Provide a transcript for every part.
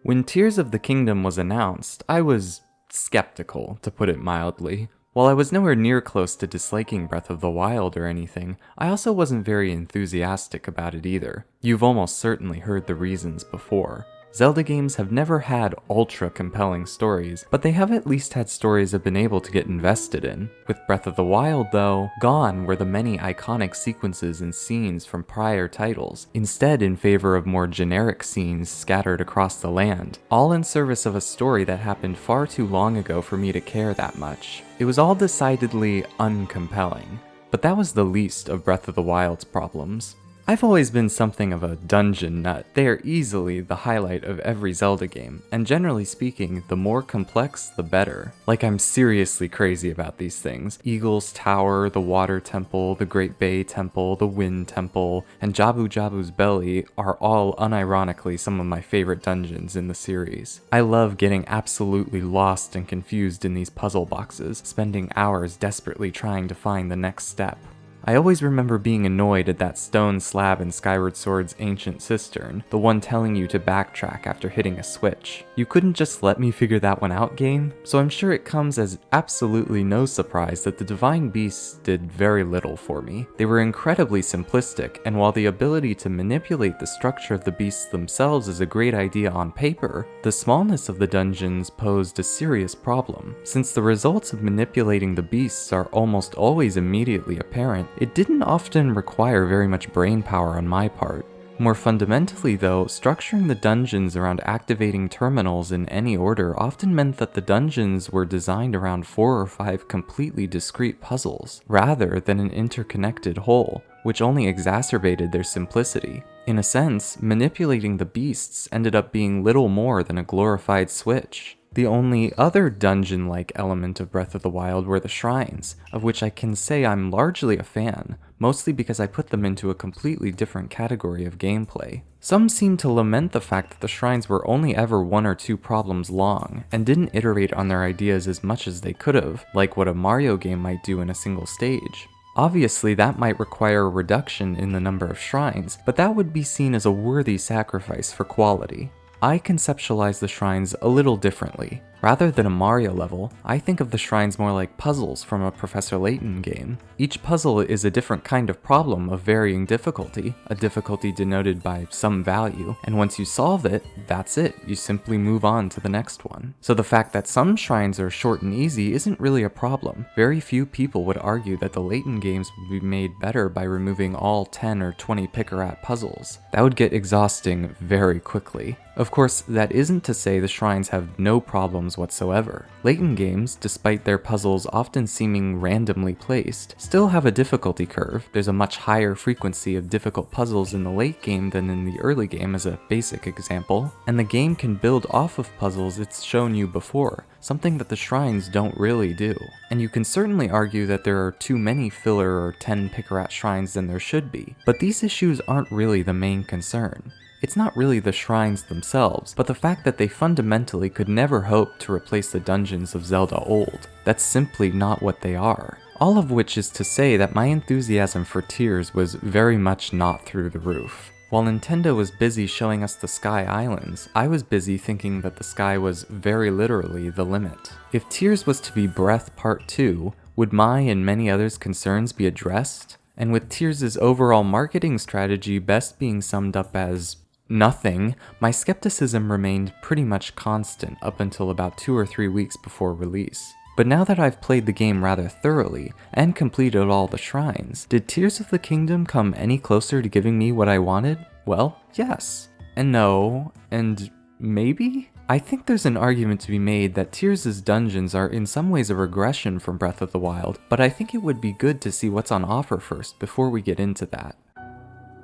When Tears of the Kingdom was announced, I was skeptical, to put it mildly. While I was nowhere near close to disliking Breath of the Wild or anything, I also wasn't very enthusiastic about it either. You've almost certainly heard the reasons before. Zelda games have never had ultra-compelling stories, but they have at least had stories I've been able to get invested in. With Breath of the Wild, though, gone were the many iconic sequences and scenes from prior titles, instead in favor of more generic scenes scattered across the land, all in service of a story that happened far too long ago for me to care that much. It was all decidedly uncompelling, but that was the least of Breath of the Wild's problems. I've always been something of a dungeon nut. They are easily the highlight of every Zelda game, and generally speaking, the more complex, the better. Like, I'm seriously crazy about these things. Eagle's Tower, the Water Temple, the Great Bay Temple, the Wind Temple, and Jabu Jabu's Belly are all unironically some of my favorite dungeons in the series. I love getting absolutely lost and confused in these puzzle boxes, spending hours desperately trying to find the next step. I always remember being annoyed at that stone slab in Skyward Sword's ancient cistern, the one telling you to backtrack after hitting a switch. You couldn't just let me figure that one out, game? So I'm sure it comes as absolutely no surprise that the Divine Beasts did very little for me. They were incredibly simplistic, and while the ability to manipulate the structure of the beasts themselves is a great idea on paper, the smallness of the dungeons posed a serious problem. Since the results of manipulating the beasts are almost always immediately apparent, it didn't often require very much brain power on my part. More fundamentally though, structuring the dungeons around activating terminals in any order often meant that the dungeons were designed around 4 or 5 completely discrete puzzles, rather than an interconnected whole, which only exacerbated their simplicity. In a sense, manipulating the beasts ended up being little more than a glorified switch. The only other dungeon-like element of Breath of the Wild were the shrines, of which I can say I'm largely a fan, mostly because I put them into a completely different category of gameplay. Some seem to lament the fact that the shrines were only ever 1 or 2 problems long, and didn't iterate on their ideas as much as they could have, like what a Mario game might do in a single stage. Obviously, that might require a reduction in the number of shrines, but that would be seen as a worthy sacrifice for quality. I conceptualize the shrines a little differently. Rather than a Mario level, I think of the shrines more like puzzles from a Professor Layton game. Each puzzle is a different kind of problem of varying difficulty, a difficulty denoted by some value, and once you solve it, that's it, you simply move on to the next one. So the fact that some shrines are short and easy isn't really a problem. Very few people would argue that the Layton games would be made better by removing all 10 or 20 picarat puzzles. That would get exhausting very quickly. Of course, that isn't to say the shrines have no problems whatsoever. Layton games, despite their puzzles often seeming randomly placed, still have a difficulty curve. There's a much higher frequency of difficult puzzles in the late game than in the early game as a basic example, and the game can build off of puzzles it's shown you before, something that the shrines don't really do. And you can certainly argue that there are too many filler or 10 picarat shrines than there should be, but these issues aren't really the main concern. It's not really the shrines themselves, but the fact that they fundamentally could never hope to replace the dungeons of Zelda Old. That's simply not what they are. All of which is to say that my enthusiasm for Tears was very much not through the roof. While Nintendo was busy showing us the Sky Islands, I was busy thinking that the sky was very literally the limit. If Tears was to be Breath Part 2, would my and many others' concerns be addressed? And with Tears' overall marketing strategy best being summed up as nothing, my skepticism remained pretty much constant up until about 2 or 3 weeks before release. But now that I've played the game rather thoroughly, and completed all the shrines, did Tears of the Kingdom come any closer to giving me what I wanted? Well, yes. And no. And maybe? I think there's an argument to be made that Tears' dungeons are in some ways a regression from Breath of the Wild, but I think it would be good to see what's on offer first before we get into that.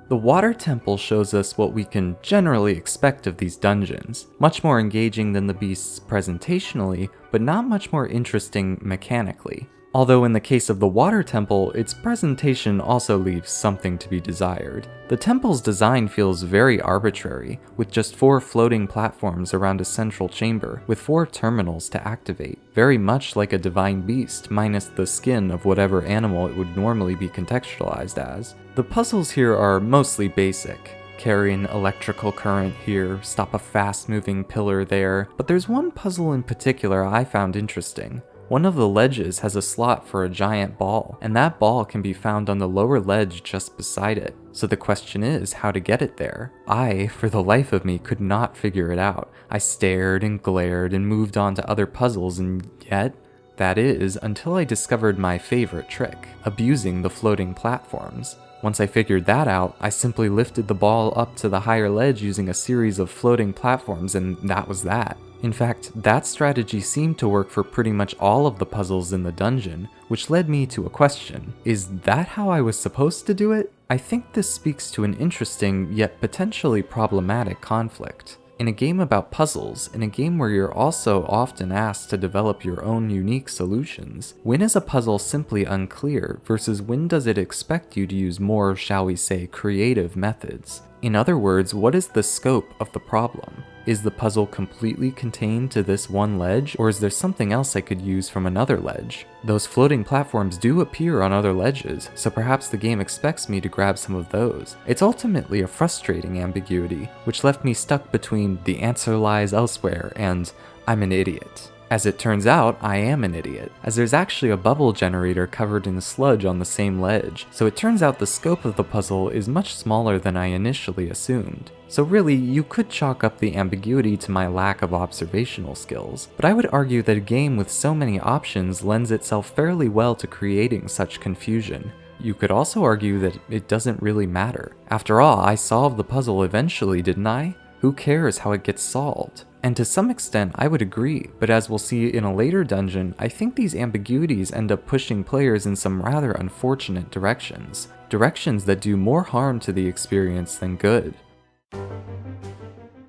The Water Temple shows us what we can generally expect of these dungeons, much more engaging than the beasts presentationally, but not much more interesting mechanically. Although in the case of the Water Temple, its presentation also leaves something to be desired. The temple's design feels very arbitrary, with just 4 floating platforms around a central chamber, with 4 terminals to activate, very much like a divine beast, minus the skin of whatever animal it would normally be contextualized as. The puzzles here are mostly basic. carry an electrical current here, stop a fast-moving pillar there, but there's one puzzle in particular I found interesting. One of the ledges has a slot for a giant ball, and that ball can be found on the lower ledge just beside it. So the question is how to get it there. I, for the life of me, could not figure it out. I stared and glared and moved on to other puzzles, and yet, that is, until I discovered my favorite trick, abusing the floating platforms. Once I figured that out, I simply lifted the ball up to the higher ledge using a series of floating platforms, and that was that. In fact, that strategy seemed to work for pretty much all of the puzzles in the dungeon, which led me to a question. Is that how I was supposed to do it? I think this speaks to an interesting, yet potentially problematic conflict. In a game about puzzles, in a game where you're also often asked to develop your own unique solutions, when is a puzzle simply unclear versus when does it expect you to use more, shall we say, creative methods? In other words, what is the scope of the problem? Is the puzzle completely contained to this one ledge, or is there something else I could use from another ledge? Those floating platforms do appear on other ledges, so perhaps the game expects me to grab some of those. It's ultimately a frustrating ambiguity, which left me stuck between the answer lies elsewhere and I'm an idiot. As it turns out, I am an idiot, as there's actually a bubble generator covered in sludge on the same ledge, so it turns out the scope of the puzzle is much smaller than I initially assumed. So really, you could chalk up the ambiguity to my lack of observational skills, but I would argue that a game with so many options lends itself fairly well to creating such confusion. You could also argue that it doesn't really matter. After all, I solved the puzzle eventually, didn't I? Who cares how it gets solved? And to some extent, I would agree, but as we'll see in a later dungeon, I think these ambiguities end up pushing players in some rather unfortunate directions. Directions that do more harm to the experience than good.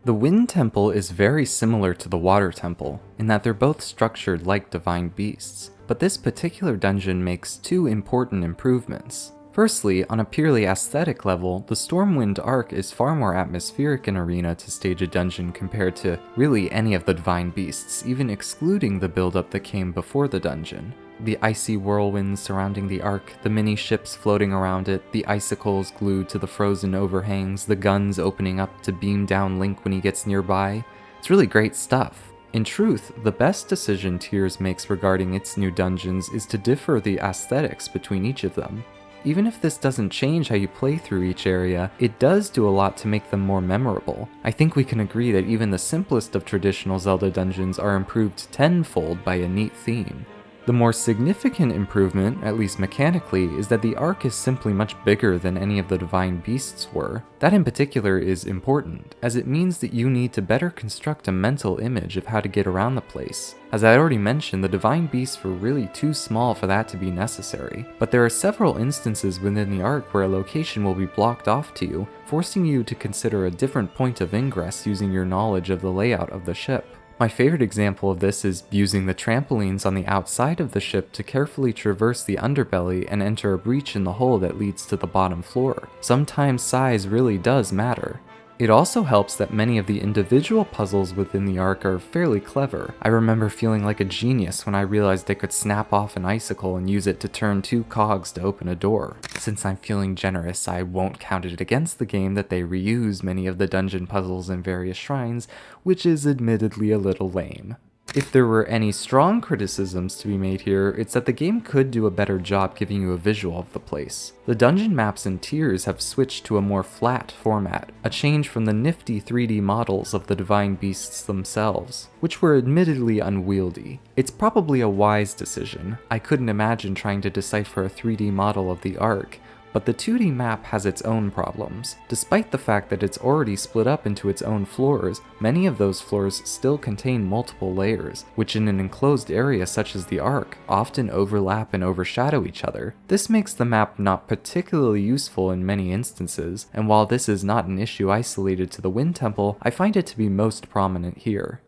The Wind Temple is very similar to the Water Temple, in that they're both structured like divine beasts, but this particular dungeon makes two important improvements. Firstly, on a purely aesthetic level, the Stormwind Arc is far more atmospheric an arena to stage a dungeon compared to really any of the divine beasts, even excluding the build-up that came before the dungeon. The icy whirlwinds surrounding the Arc, the mini-ships floating around it, the icicles glued to the frozen overhangs, the guns opening up to beam down Link when he gets nearby. It's really great stuff. In truth, the best decision Tears makes regarding its new dungeons is to differ the aesthetics between each of them. Even if this doesn't change how you play through each area, it does do a lot to make them more memorable. I think we can agree that even the simplest of traditional Zelda dungeons are improved tenfold by a neat theme. The more significant improvement, at least mechanically, is that the Arc is simply much bigger than any of the divine beasts were. That in particular is important, as it means that you need to better construct a mental image of how to get around the place. As I already mentioned, the divine beasts were really too small for that to be necessary, but there are several instances within the Arc where a location will be blocked off to you, forcing you to consider a different point of ingress using your knowledge of the layout of the ship. My favorite example of this is using the trampolines on the outside of the ship to carefully traverse the underbelly and enter a breach in the hull that leads to the bottom floor. Sometimes size really does matter. It also helps that many of the individual puzzles within the Arc are fairly clever. I remember feeling like a genius when I realized I could snap off an icicle and use it to turn 2 cogs to open a door. Since I'm feeling generous, I won't count it against the game that they reuse many of the dungeon puzzles in various shrines, which is admittedly a little lame. If there were any strong criticisms to be made here, it's that the game could do a better job giving you a visual of the place. The dungeon maps in Tears have switched to a more flat format, a change from the nifty 3D models of the divine beasts themselves, which were admittedly unwieldy. It's probably a wise decision. I couldn't imagine trying to decipher a 3D model of the Arc, but the 2D map has its own problems. Despite the fact that it's already split up into its own floors, many of those floors still contain multiple layers, which in an enclosed area such as the Arc, often overlap and overshadow each other. This makes the map not particularly useful in many instances, and while this is not an issue isolated to the Wind Temple, I find it to be most prominent here.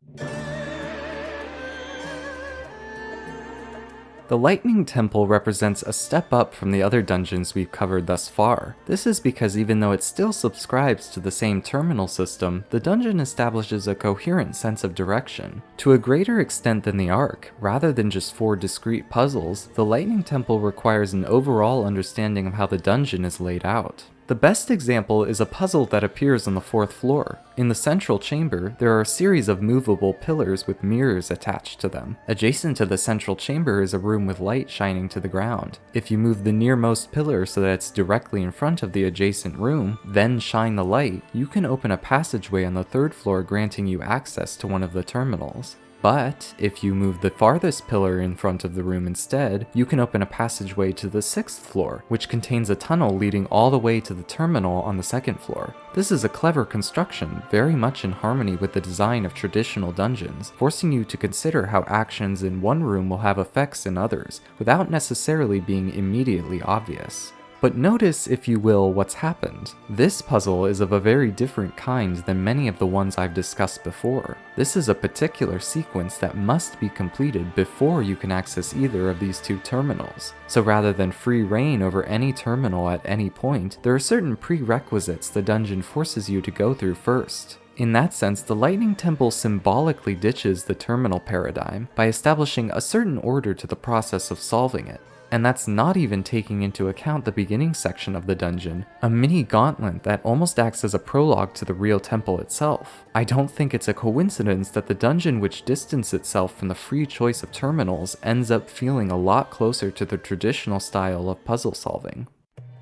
The Lightning Temple represents a step up from the other dungeons we've covered thus far. This is because even though it still subscribes to the same terminal system, the dungeon establishes a coherent sense of direction. To a greater extent than the Arc, rather than just 4 discrete puzzles, the Lightning Temple requires an overall understanding of how the dungeon is laid out. The best example is a puzzle that appears on the 4th floor. In the central chamber, there are a series of movable pillars with mirrors attached to them. Adjacent to the central chamber is a room with light shining to the ground. If you move the nearmost pillar so that it's directly in front of the adjacent room, then shine the light, you can open a passageway on the 3rd floor, granting you access to one of the terminals. But if you move the farthest pillar in front of the room instead, you can open a passageway to the 6th floor, which contains a tunnel leading all the way to the terminal on the 2nd floor. This is a clever construction, very much in harmony with the design of traditional dungeons, forcing you to consider how actions in one room will have effects in others, without necessarily being immediately obvious. But notice, if you will, what's happened. This puzzle is of a very different kind than many of the ones I've discussed before. This is a particular sequence that must be completed before you can access either of these two terminals. So rather than free reign over any terminal at any point, there are certain prerequisites the dungeon forces you to go through first. In that sense, the Lightning Temple symbolically ditches the terminal paradigm by establishing a certain order to the process of solving it. And that's not even taking into account the beginning section of the dungeon, a mini gauntlet that almost acts as a prologue to the real temple itself. I don't think it's a coincidence that the dungeon which distanced itself from the free choice of terminals ends up feeling a lot closer to the traditional style of puzzle solving.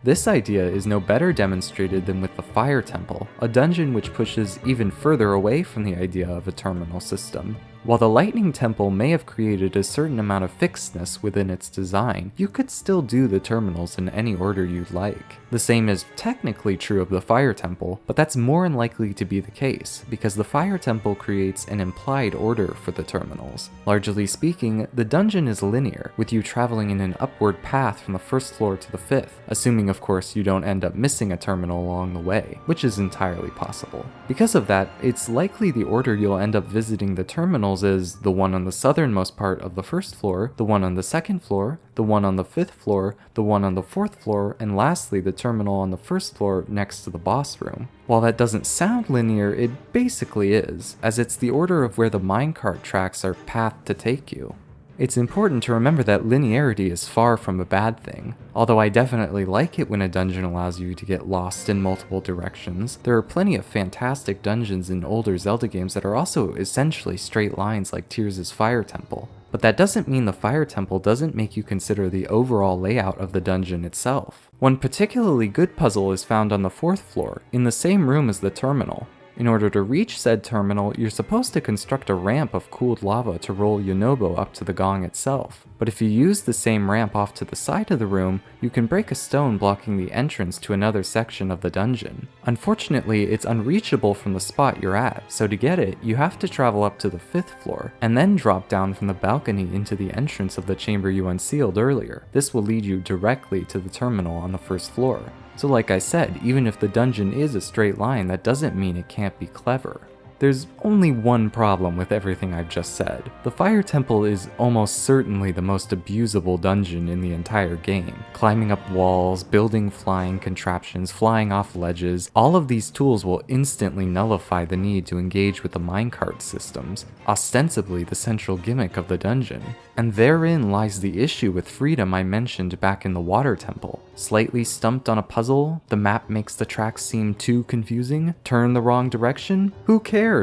This idea is no better demonstrated than with the Fire Temple, a dungeon which pushes even further away from the idea of a terminal system. While the Lightning Temple may have created a certain amount of fixedness within its design, you could still do the terminals in any order you'd like. The same is technically true of the Fire Temple, but that's more unlikely to be the case, because the Fire Temple creates an implied order for the terminals. Largely speaking, the dungeon is linear, with you traveling in an upward path from the 1st floor to the 5th, assuming of course you don't end up missing a terminal along the way, which is entirely possible. Because of that, it's likely the order you'll end up visiting the terminals is the one on the southernmost part of the 1st floor, the one on the 2nd floor, the one on the 5th floor, the one on the 4th floor, and lastly the terminal on the 1st floor next to the boss room. While that doesn't sound linear, it basically is, as it's the order of where the minecart tracks are pathed to take you. It's important to remember that linearity is far from a bad thing. Although I definitely like it when a dungeon allows you to get lost in multiple directions, there are plenty of fantastic dungeons in older Zelda games that are also essentially straight lines like Tears' Fire Temple. But that doesn't mean the Fire Temple doesn't make you consider the overall layout of the dungeon itself. One particularly good puzzle is found on the 4th floor, in the same room as the terminal. In order to reach said terminal, you're supposed to construct a ramp of cooled lava to roll Yonobo up to the gong itself. But if you use the same ramp off to the side of the room, you can break a stone blocking the entrance to another section of the dungeon. Unfortunately, it's unreachable from the spot you're at, so to get it, you have to travel up to the 5th floor, and then drop down from the balcony into the entrance of the chamber you unsealed earlier. This will lead you directly to the terminal on the 1st floor. So like I said, even if the dungeon is a straight line, that doesn't mean it can't be clever. There's only one problem with everything I've just said. The Fire Temple is almost certainly the most abusable dungeon in the entire game. Climbing up walls, building flying contraptions, flying off ledges, all of these tools will instantly nullify the need to engage with the minecart systems, ostensibly the central gimmick of the dungeon. And therein lies the issue with freedom I mentioned back in the Water Temple. Slightly stumped on a puzzle, the map makes the tracks seem too confusing, turn the wrong direction? Who cares?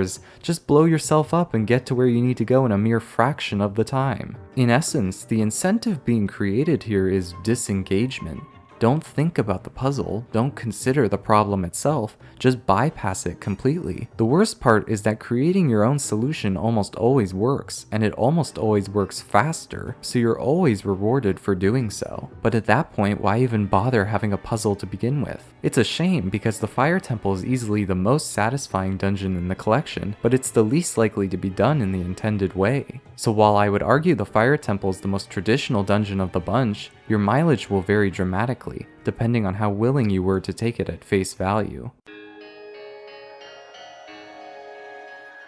Just blow yourself up and get to where you need to go in a mere fraction of the time. In essence, the incentive being created here is disengagement. Don't think about the puzzle, don't consider the problem itself, just bypass it completely. The worst part is that creating your own solution almost always works, and it almost always works faster, so you're always rewarded for doing so. But at that point, why even bother having a puzzle to begin with? It's a shame because the Fire Temple is easily the most satisfying dungeon in the collection, but it's the least likely to be done in the intended way. So while I would argue the Fire Temple is the most traditional dungeon of the bunch, your mileage will vary dramatically, depending on how willing you were to take it at face value.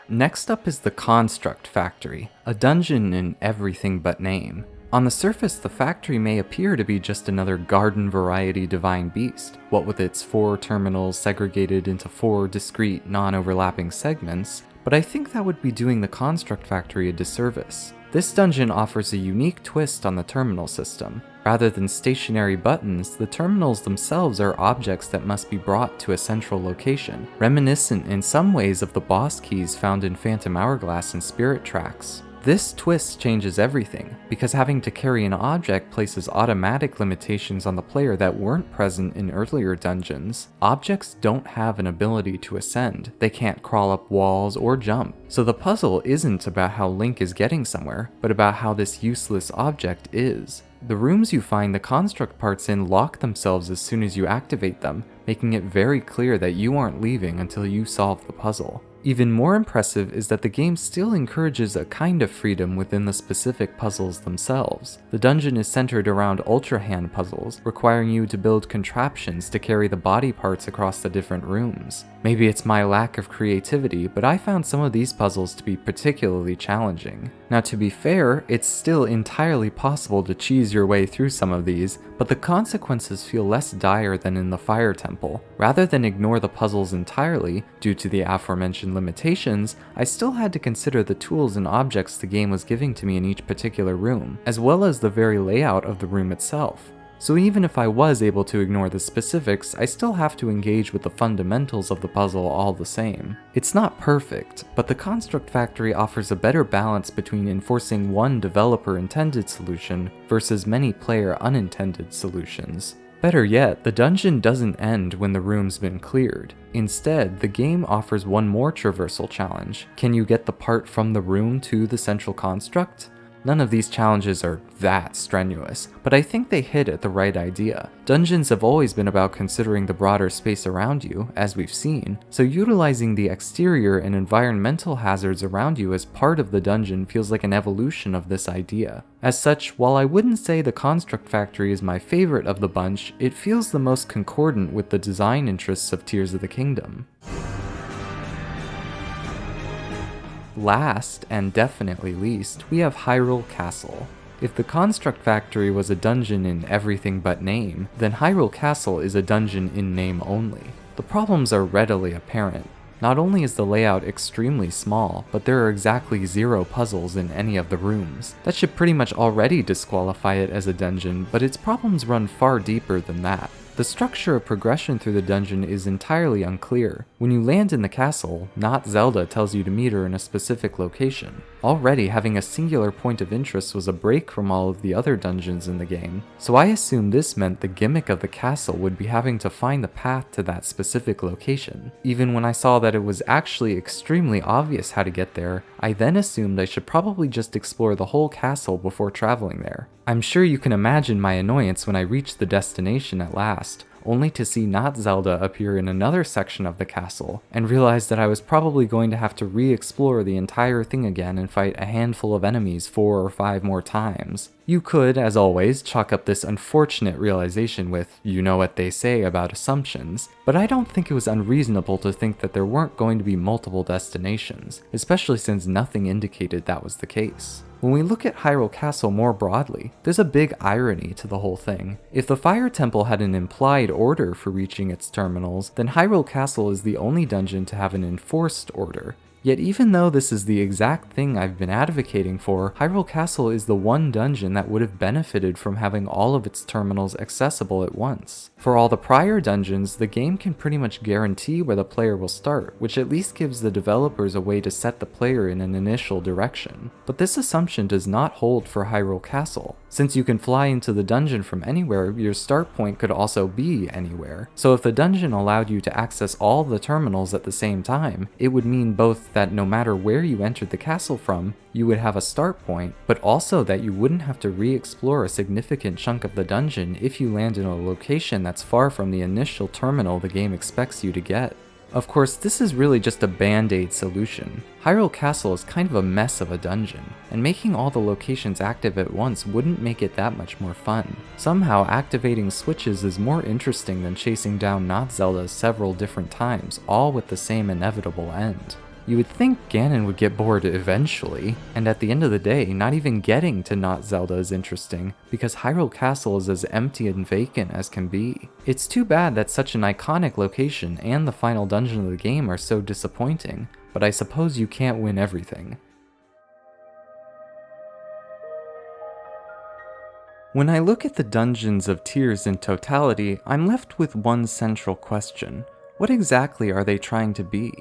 Next up is the Construct Factory, a dungeon in everything but name. On the surface, the factory may appear to be just another garden variety divine beast, what with its 4 terminals segregated into 4 discrete, non-overlapping segments, but I think that would be doing the Construct Factory a disservice. This dungeon offers a unique twist on the terminal system. Rather than stationary buttons, the terminals themselves are objects that must be brought to a central location, reminiscent in some ways of the boss keys found in Phantom Hourglass and Spirit Tracks. This twist changes everything, because having to carry an object places automatic limitations on the player that weren't present in earlier dungeons. Objects don't have an ability to ascend, they can't crawl up walls or jump, so the puzzle isn't about how Link is getting somewhere, but about how this useless object is. The rooms you find the construct parts in lock themselves as soon as you activate them, making it very clear that you aren't leaving until you solve the puzzle. Even more impressive is that the game still encourages a kind of freedom within the specific puzzles themselves. The dungeon is centered around Ultra Hand puzzles, requiring you to build contraptions to carry the body parts across the different rooms. Maybe it's my lack of creativity, but I found some of these puzzles to be particularly challenging. Now, to be fair, it's still entirely possible to cheese your way through some of these, but the consequences feel less dire than in the Fire Temple. Rather than ignore the puzzles entirely, due to the aforementioned limitations, I still had to consider the tools and objects the game was giving to me in each particular room, as well as the very layout of the room itself. So even if I was able to ignore the specifics, I still have to engage with the fundamentals of the puzzle all the same. It's not perfect, but the Construct Factory offers a better balance between enforcing one developer-intended solution versus many player-unintended solutions. Better yet, the dungeon doesn't end when the room's been cleared. Instead, the game offers one more traversal challenge. Can you get the part from the room to the central construct? None of these challenges are that strenuous, but I think they hit at the right idea. Dungeons have always been about considering the broader space around you, as we've seen, so utilizing the exterior and environmental hazards around you as part of the dungeon feels like an evolution of this idea. As such, while I wouldn't say the Construct Factory is my favorite of the bunch, it feels the most concordant with the design interests of Tears of the Kingdom. Last, and definitely least, we have Hyrule Castle. If the Construct Factory was a dungeon in everything but name, then Hyrule Castle is a dungeon in name only. The problems are readily apparent. Not only is the layout extremely small, but there are exactly 0 puzzles in any of the rooms. That should pretty much already disqualify it as a dungeon, but its problems run far deeper than that. The structure of progression through the dungeon is entirely unclear. When you land in the castle, not Zelda tells you to meet her in a specific location. Already having a singular point of interest was a break from all of the other dungeons in the game, so I assumed this meant the gimmick of the castle would be having to find the path to that specific location. Even when I saw that it was actually extremely obvious how to get there, I then assumed I should probably just explore the whole castle before traveling there. I'm sure you can imagine my annoyance when I reached the destination at last, only to see not Zelda appear in another section of the castle, and realize that I was probably going to have to re-explore the entire thing again and fight a handful of enemies 4 or 5 more times. You could, as always, chalk up this unfortunate realization with, you know what they say about assumptions, but I don't think it was unreasonable to think that there weren't going to be multiple destinations, especially since nothing indicated that was the case. When we look at Hyrule Castle more broadly, there's a big irony to the whole thing. If the Fire Temple had an implied order for reaching its terminals, then Hyrule Castle is the only dungeon to have an enforced order. Yet even though this is the exact thing I've been advocating for, Hyrule Castle is the one dungeon that would have benefited from having all of its terminals accessible at once. For all the prior dungeons, the game can pretty much guarantee where the player will start, which at least gives the developers a way to set the player in an initial direction. But this assumption does not hold for Hyrule Castle. Since you can fly into the dungeon from anywhere, your start point could also be anywhere. So if the dungeon allowed you to access all the terminals at the same time, it would mean both that no matter where you entered the castle from, you would have a start point, but also that you wouldn't have to re-explore a significant chunk of the dungeon if you land in a location that's far from the initial terminal the game expects you to get. Of course, this is really just a band-aid solution. Hyrule Castle is kind of a mess of a dungeon, and making all the locations active at once wouldn't make it that much more fun. Somehow, activating switches is more interesting than chasing down not Zelda several different times, all with the same inevitable end. You would think Ganon would get bored eventually, and at the end of the day, not even getting to not Zelda is interesting, because Hyrule Castle is as empty and vacant as can be. It's too bad that such an iconic location and the final dungeon of the game are so disappointing, but I suppose you can't win everything. When I look at the dungeons of Tears in totality, I'm left with one central question. What exactly are they trying to be?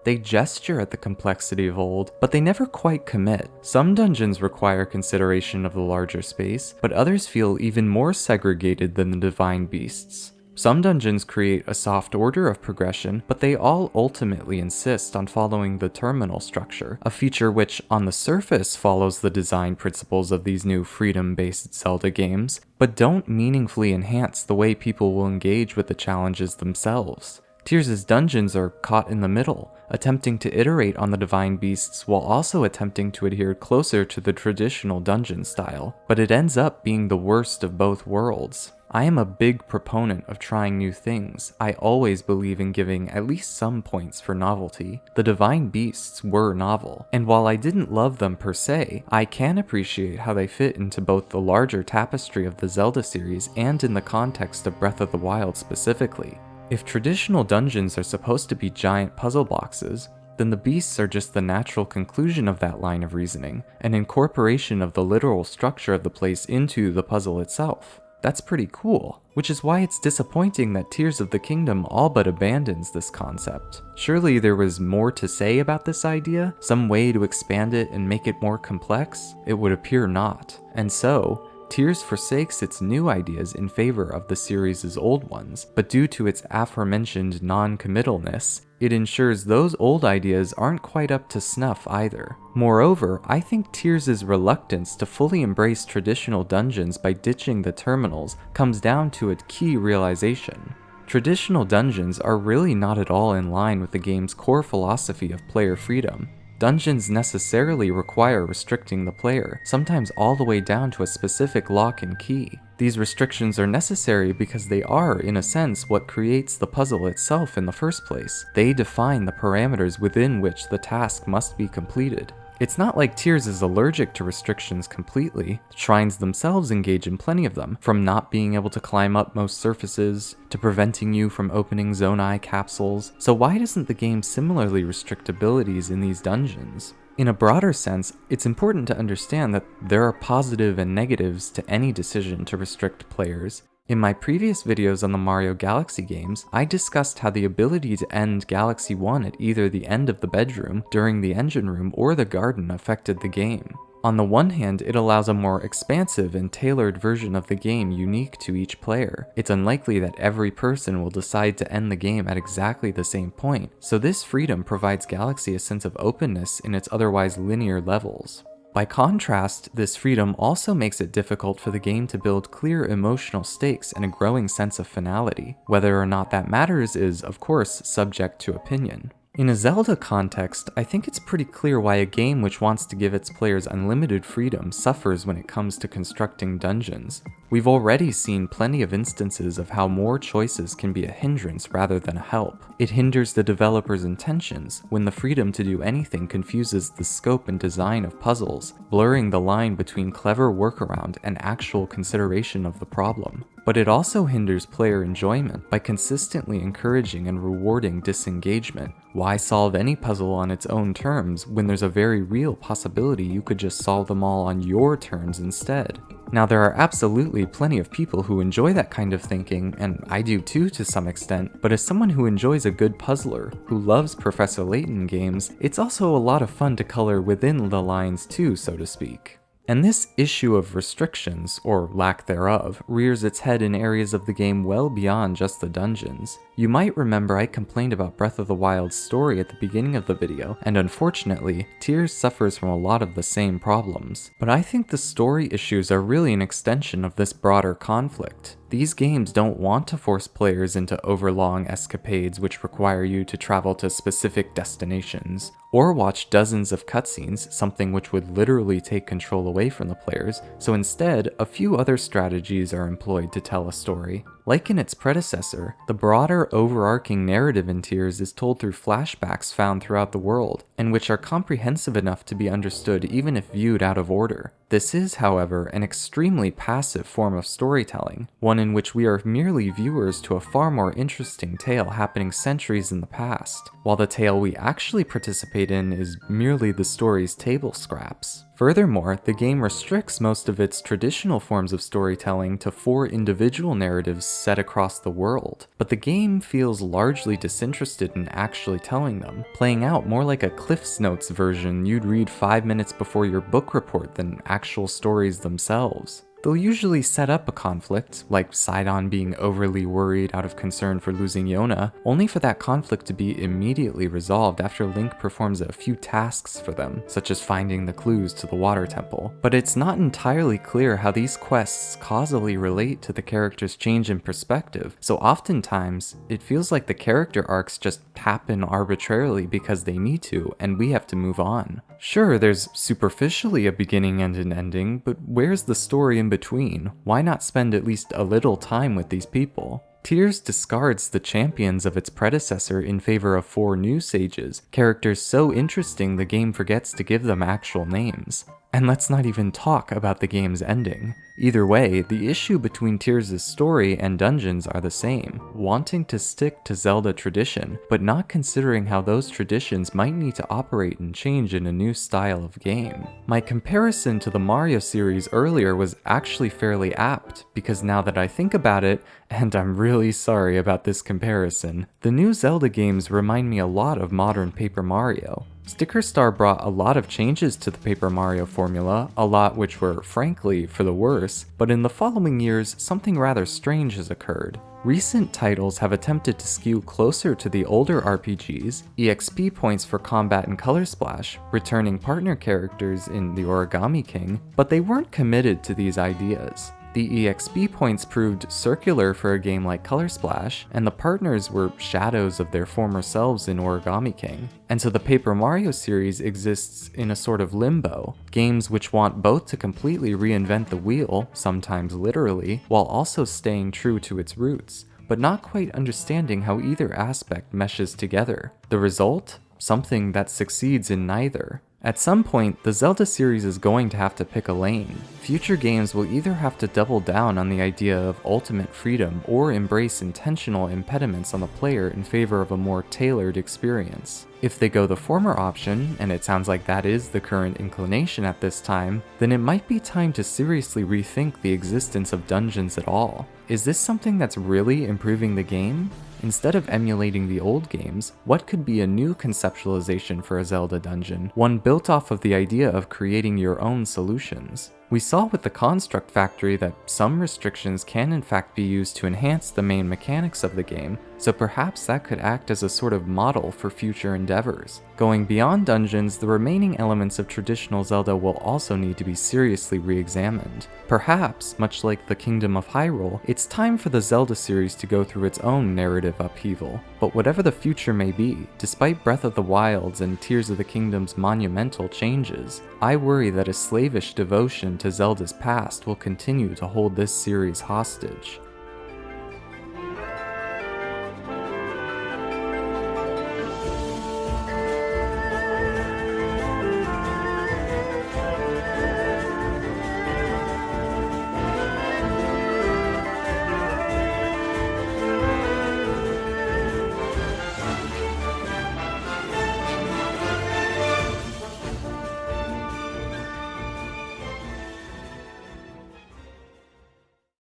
They gesture at the complexity of old, but they never quite commit. Some dungeons require consideration of the larger space, but others feel even more segregated than the divine beasts. Some dungeons create a soft order of progression, but they all ultimately insist on following the terminal structure, a feature which, on the surface, follows the design principles of these new freedom-based Zelda games, but don't meaningfully enhance the way people will engage with the challenges themselves. Tears' dungeons are caught in the middle, attempting to iterate on the divine beasts while also attempting to adhere closer to the traditional dungeon style, but it ends up being the worst of both worlds. I am a big proponent of trying new things. I always believe in giving at least some points for novelty. The divine beasts were novel, and while I didn't love them per se, I can appreciate how they fit into both the larger tapestry of the Zelda series and in the context of Breath of the Wild specifically. If traditional dungeons are supposed to be giant puzzle boxes, then the beasts are just the natural conclusion of that line of reasoning, an incorporation of the literal structure of the place into the puzzle itself. That's pretty cool, which is why it's disappointing that Tears of the Kingdom all but abandons this concept. Surely there was more to say about this idea, some way to expand it and make it more complex? It would appear not. And so, Tears forsakes its new ideas in favor of the series' old ones, but due to its aforementioned non-committalness, it ensures those old ideas aren't quite up to snuff either. Moreover, I think Tears' reluctance to fully embrace traditional dungeons by ditching the terminals comes down to a key realization. Traditional dungeons are really not at all in line with the game's core philosophy of player freedom. Dungeons necessarily require restricting the player, sometimes all the way down to a specific lock and key. These restrictions are necessary because they are, in a sense, what creates the puzzle itself in the first place. They define the parameters within which the task must be completed. It's not like Tears is allergic to restrictions completely. The shrines themselves engage in plenty of them, from not being able to climb up most surfaces, to preventing you from opening Zonai capsules. So why doesn't the game similarly restrict abilities in these dungeons? In a broader sense, it's important to understand that there are positive and negatives to any decision to restrict players. In my previous videos on the Mario Galaxy games, I discussed how the ability to end Galaxy 1 at either the end of the bedroom, during the engine room, or the garden affected the game. On the one hand, it allows a more expansive and tailored version of the game unique to each player. It's unlikely that every person will decide to end the game at exactly the same point, so this freedom provides Galaxy a sense of openness in its otherwise linear levels. By contrast, this freedom also makes it difficult for the game to build clear emotional stakes and a growing sense of finality. Whether or not that matters is, of course, subject to opinion. In a Zelda context, I think it's pretty clear why a game which wants to give its players unlimited freedom suffers when it comes to constructing dungeons. We've already seen plenty of instances of how more choices can be a hindrance rather than a help. It hinders the developer's intentions when the freedom to do anything confuses the scope and design of puzzles, blurring the line between clever workaround and actual consideration of the problem. But it also hinders player enjoyment by consistently encouraging and rewarding disengagement. Why solve any puzzle on its own terms when there's a very real possibility you could just solve them all on your terms instead? Now, there are absolutely plenty of people who enjoy that kind of thinking, and I do too to some extent, but as someone who enjoys a good puzzler, who loves Professor Layton games, it's also a lot of fun to color within the lines too, so to speak. And this issue of restrictions, or lack thereof, rears its head in areas of the game well beyond just the dungeons. You might remember I complained about Breath of the Wild's story at the beginning of the video, and unfortunately, Tears suffers from a lot of the same problems. But I think the story issues are really an extension of this broader conflict. These games don't want to force players into overlong escapades which require you to travel to specific destinations, or watch dozens of cutscenes, something which would literally take control away from the players, so instead, a few other strategies are employed to tell a story. Like in its predecessor, the broader overarching narrative in Tears is told through flashbacks found throughout the world, and which are comprehensive enough to be understood even if viewed out of order. This is, however, an extremely passive form of storytelling, one in which we are merely viewers to a far more interesting tale happening centuries in the past, while the tale we actually participate in is merely the story's table scraps. Furthermore, the game restricts most of its traditional forms of storytelling to 4 individual narratives set across the world, but the game feels largely disinterested in actually telling them, playing out more like a Cliff's Notes version you'd read 5 minutes before your book report than actual stories themselves. They'll usually set up a conflict, like Sidon being overly worried out of concern for losing Yona, only for that conflict to be immediately resolved after Link performs a few tasks for them, such as finding the clues to the water temple. But it's not entirely clear how these quests causally relate to the character's change in perspective, so oftentimes, it feels like the character arcs just happen arbitrarily because they need to, and we have to move on. Sure, there's superficially a beginning and an ending, but where's the story in between? Why not spend at least a little time with these people? Tears discards the champions of its predecessor in favor of 4 new sages, characters so interesting the game forgets to give them actual names. And let's not even talk about the game's ending. Either way, the issue between Tears' story and dungeons are the same, wanting to stick to Zelda tradition, but not considering how those traditions might need to operate and change in a new style of game. My comparison to the Mario series earlier was actually fairly apt, because now that I think about it, and I'm really sorry about this comparison, the new Zelda games remind me a lot of modern Paper Mario. Sticker Star brought a lot of changes to the Paper Mario formula, a lot which were, frankly, for the worse, but in the following years, something rather strange has occurred. Recent titles have attempted to skew closer to the older RPGs, EXP points for combat and Color Splash, returning partner characters in the Origami King, but they weren't committed to these ideas. The EXP points proved circular for a game like Color Splash, and the partners were shadows of their former selves in Origami King. And so the Paper Mario series exists in a sort of limbo, games which want both to completely reinvent the wheel, sometimes literally, while also staying true to its roots, but not quite understanding how either aspect meshes together. The result? Something that succeeds in neither. At some point, the Zelda series is going to have to pick a lane. Future games will either have to double down on the idea of ultimate freedom or embrace intentional impediments on the player in favor of a more tailored experience. If they go the former option, and it sounds like that is the current inclination at this time, then it might be time to seriously rethink the existence of dungeons at all. Is this something that's really improving the game? Instead of emulating the old games, what could be a new conceptualization for a Zelda dungeon, one built off of the idea of creating your own solutions? We saw with the Construct Factory that some restrictions can in fact be used to enhance the main mechanics of the game, so perhaps that could act as a sort of model for future endeavors. Going beyond dungeons, the remaining elements of traditional Zelda will also need to be seriously re-examined. Perhaps, much like the Kingdom of Hyrule, it's time for the Zelda series to go through its own narrative upheaval. But whatever the future may be, despite Breath of the Wild's and Tears of the Kingdom's monumental changes, I worry that a slavish devotion to Zelda's past will continue to hold this series hostage.